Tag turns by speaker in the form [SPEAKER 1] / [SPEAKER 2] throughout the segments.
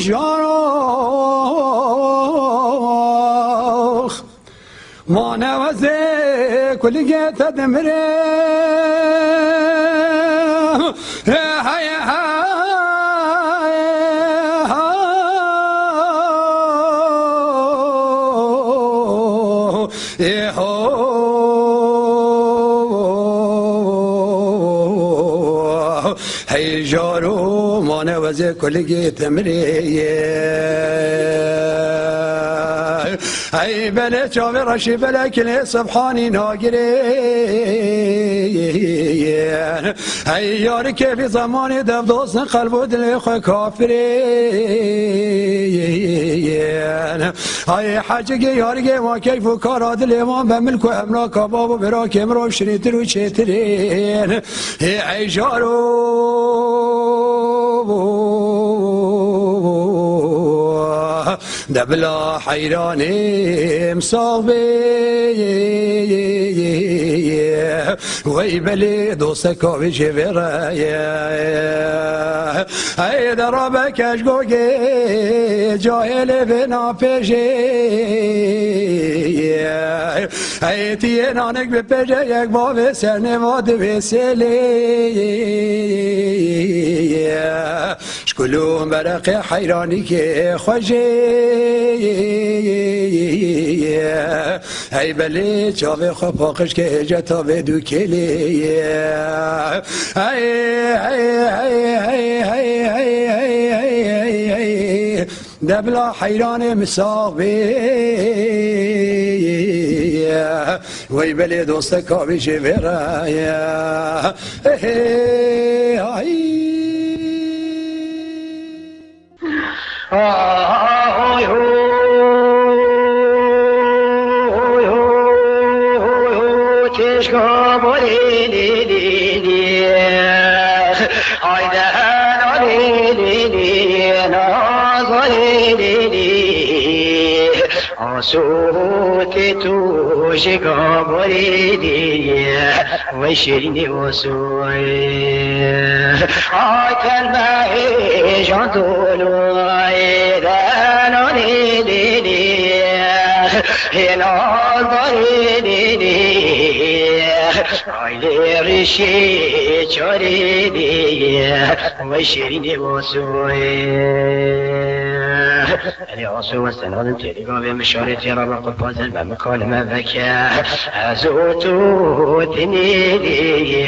[SPEAKER 1] شارخ ما نوزه كل جيت دمره هاي هاي جارو ما نوزه كل جيت دمره ای بله چاوی رشی بله کلی سبحانی ناگرین ای یاری که بی زمانی دف دوست قلب و دل خواه کافرین ای حجگی یارگی ما کیف و کارا دل ما به ملک و املاک باب و براک امرو شریتر و چیترین ای جارو دبلا حيراني مصابي ويبلي دوسك وجبرايا اي دربك اشقوقي جاهل بنا بيجي اي تينانك ببيجي يك باب سرنواد بسلي شكلهم برقي حيراني كي خوجي ای بله چاوه خواه پاقش که اجا تا به دو کلی دبلا حیران مساقی وی بله دوست کابی چه برای
[SPEAKER 2] صوت تو شکابریدی و شیرینی و سوی کلمه جان طولوی دنانی دیدی هنال باریدی آیلی ریشی چاریدی و شیرینی و سوی علی آسو و سنادم تیریگا به مشارتی را با قفازل و مکالمه بکه از او تو تنیدی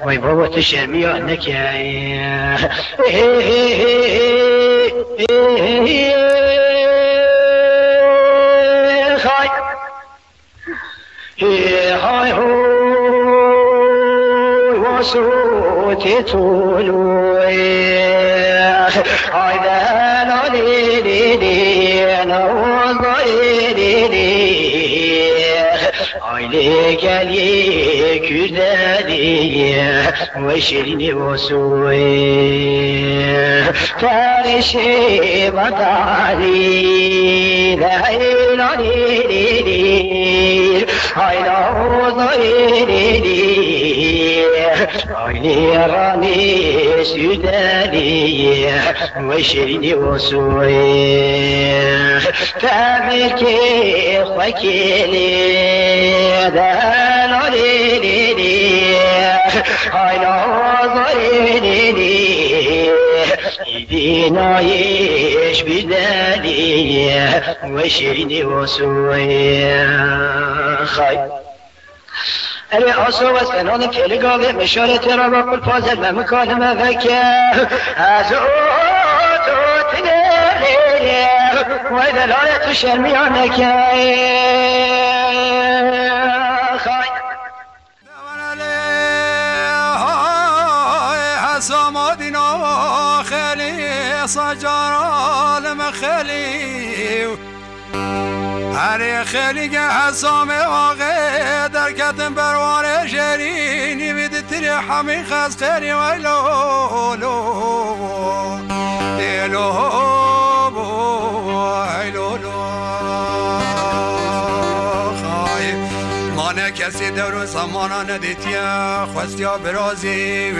[SPEAKER 2] وی بابا تو شرمیان نکه خای های و صوت طولوی آیدن آیلی گلی کردی و شیرینی و سوی ترشی بطالی دیلانی دیدی آیلازایی دیدی آیلی رانی سودانی و شیرینی و سوی تبکی خوکیلی دلانی دیدی آیلازایی دیدی بینایش بدلی و شیرینی و سوی خای علی آسو و سنان کلیگاوه مشارت را با کل فازل و مکالمه وکه از او تو تنیلی و دلالت شرمیانه که خای
[SPEAKER 1] حسامادنا خلی سجارال مخلی هر خلی که حسام واقع در کتن بروان شرینی بید تری حمی خز خیلی ویلو کسی در زمانا ندیتیا خوستیا برازی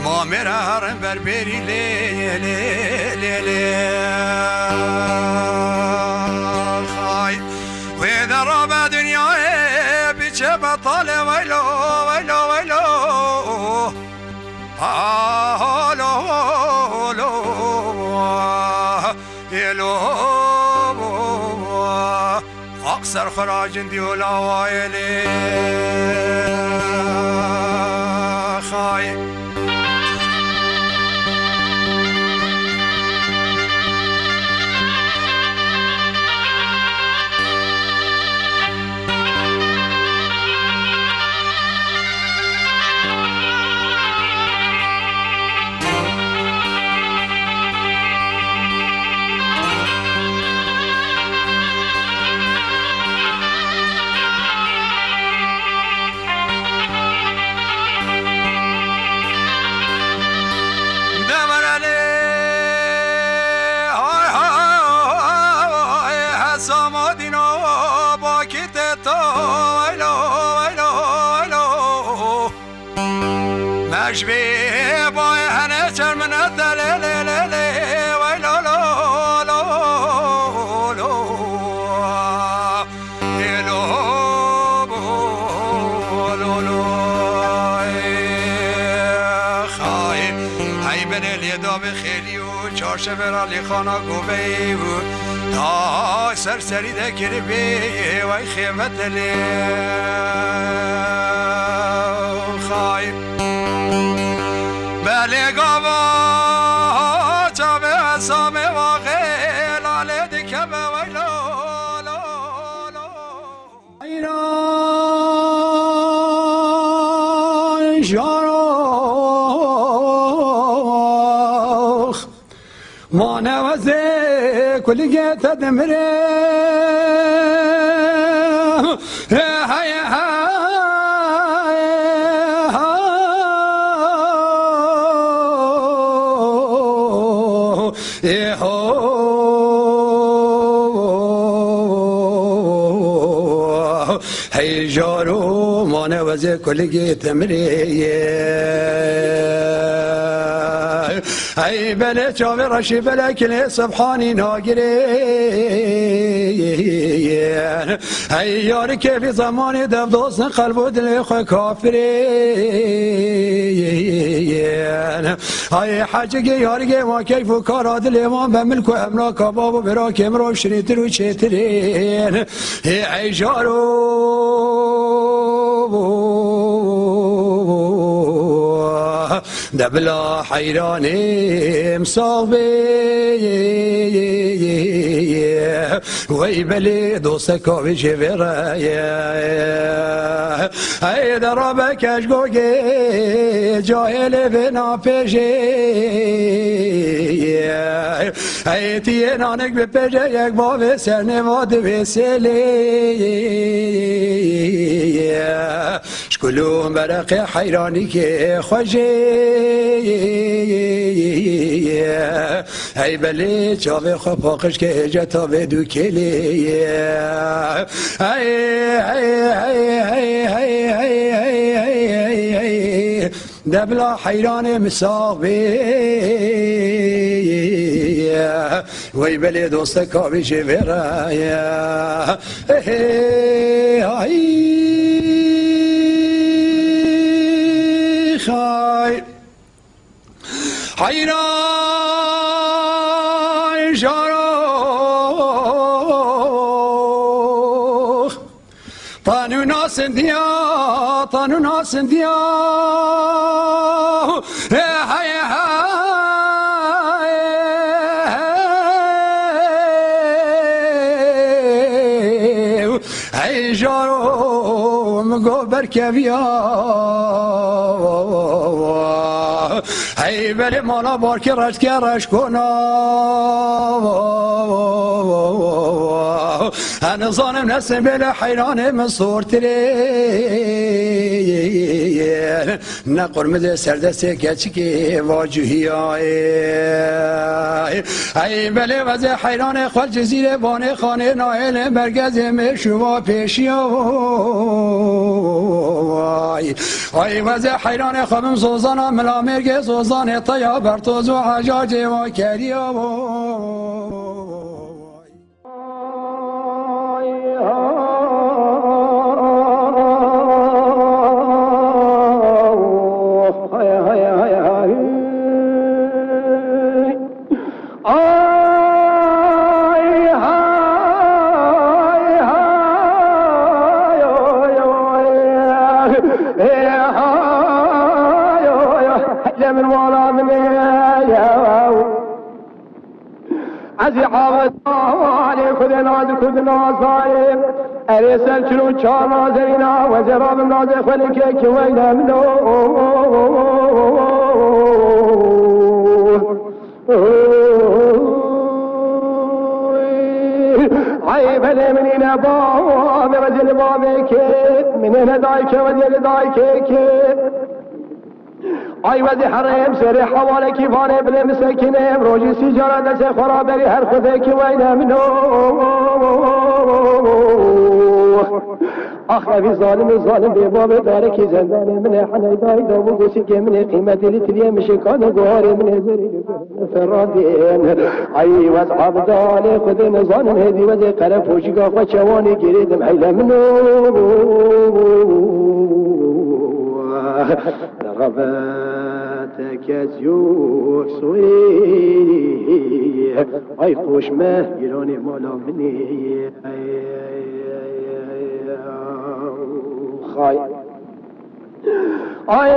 [SPEAKER 1] ما مرارم بربری لی لی لی لی خای و در رابع دنیای بیچه بطال ویلو ویلو ویلو هالو هالو هالو اقصر خراج دیولا وایلی خای مشبه بای هنه چرمنه دلیل ویلو لو لو لو لو لو لو خواهی ای بنه لیدا بخیلی و چارشه برالی خانه گوبه و تا سرسری دکری بیه وی خیمت دلی خواهی بله گاوا چاوه اسامه واقع لاله دکه به ویلو لو لو ایران شاروخ ما نوزه کلیگه تدمره هی جارو مانه وزه کلگی تمریه هی بله چاوه رشی بله کلی سبحانی ناگره هی یاری که بی زمانی دف دوستن قلب و دل خواه کافره هی حجگی یارگی ما کیف و کارا دل ما به ملک و املاک باب و براک امرو شریتر و چیترین هی جارو دبلا حیرانی مصابی وی بلی دوست کاوی جویره ای درابه کشگوگی جاهل بنا پیشی ای تیه نانک بپیجه یک باب سرنواد ویسیلی شکلون برق حیرانی که خوشی ای بلی چاوه خواه پاقش که جتا به دو کلی ای دبلا حیران مساقی وی بلی دوست کابی شویره خای حیران شاروخ تانو ناسندیا ای جارو مگو برکویا ای بلی مالا بار که رش کنا هنظانم نسیم بلی حیران من صورتری نقرمد سردست کچکی واجهی ای بله وز حیران خال جزیره بانه خانه نایل مرگز شما پیشی ای وز حیران خانم سوزان ملامرگ سوزان طیا برتوز و حجاج و کریا
[SPEAKER 3] من ورا من عزي عاود علي خذ نازاي ارسل شنو شار نازرينا وزراب نازي خلك وينا منو عيب لي منين باب رجل بابك منين دايك وديل دايك ای وزی حرم سر حواله کی وانه بله مسکنه روزی سیجاره دست خرابری هر خوده کی وینه منو آخری ظالم به باب داره کی زندانه من حنای دای دو گوسی که من قیمت لیتریه مشکان گوهر من زری فرادین ای وز عبدال خود نزانم هدی وز قرب فوشگاه و چوانی گریدم حیله منو رغبتك زيوك سوي اي خوش ما يروني مولا مني خاي اي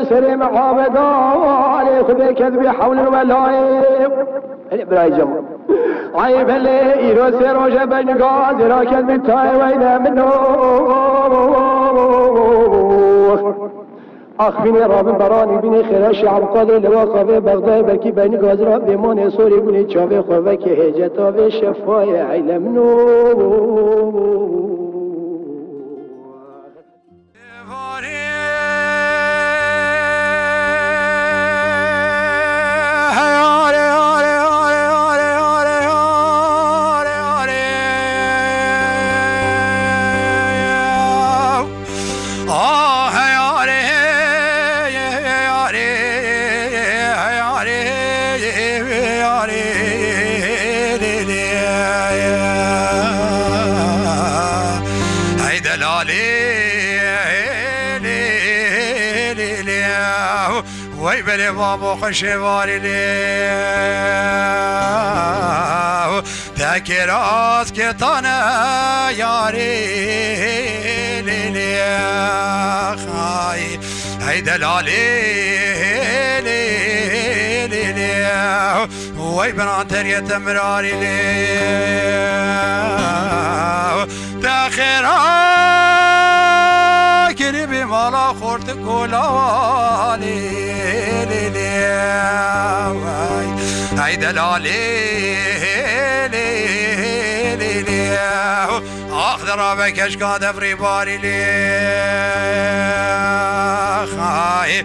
[SPEAKER 3] سلم عابد علي خذ كذبي حول الولايب براي جمع اي بلي ايرو سيروجه بين غاز را كذبي تاي وين منو اخ بینی رابن برانی بینی خیرش عبقاده لواقفه بغدای بلکی بینی گازرا بیمان سوری بینی چاوه خواه که هجتاوه شفای علمنو
[SPEAKER 1] وای بله بابا خوشواری لیو تکراز که تانه یاری لیو خای ای دلالی لیو وای برانتر یتمراری لیو تکراز کری بی مالا خورد کلالی ای دلالی آخ درا بکش کاده فری باری لی خای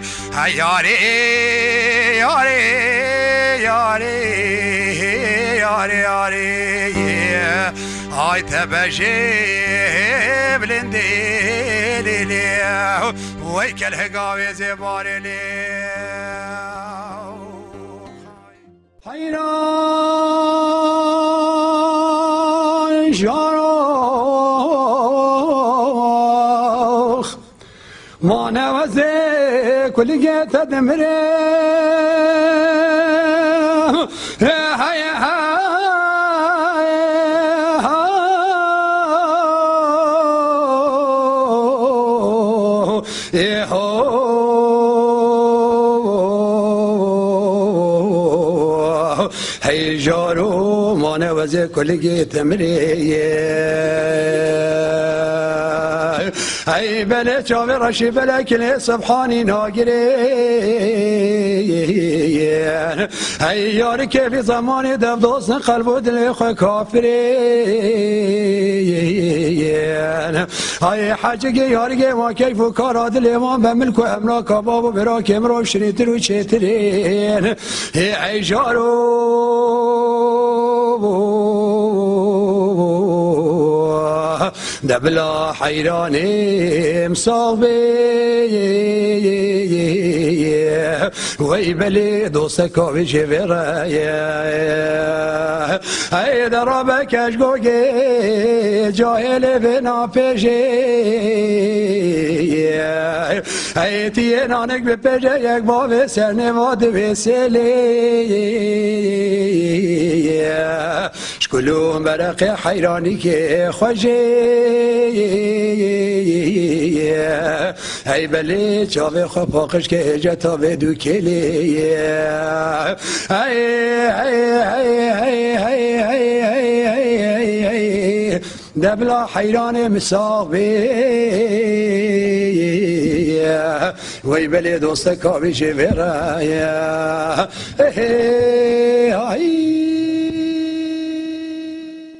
[SPEAKER 1] یاری یاری یاری یاری یاری آی تبجی بلندی لی وی کل هگاوی زباری لی حیران شاروخ ما نوزه کلیگه تدمره هی جارو ما نوزه کلیگه تمره ای بله چاوی رشی بله کلی سبحانی ناگرین ای یاری که بی زمانی دب دوست قلب و دل خو کافرین ای حجگی یارگی ما کیف و کارا دل ما به ملک و املاک باب و براک امرو شنیتر و چیترین ای جارو دبلا حیرانیم صاحبی وی بلی دوست کاوی جویره ای درابه کشگوگی جاهل بنا پیشی ای تیه نانک به پیشه یک باب سرنواد ویسیلی شکلون برق حیرانی که خوشی ای بلی چاوی خواه پاقش که اجتا به دو کلی دبلا حیران مساقی وی بلی دوست کابی چه برای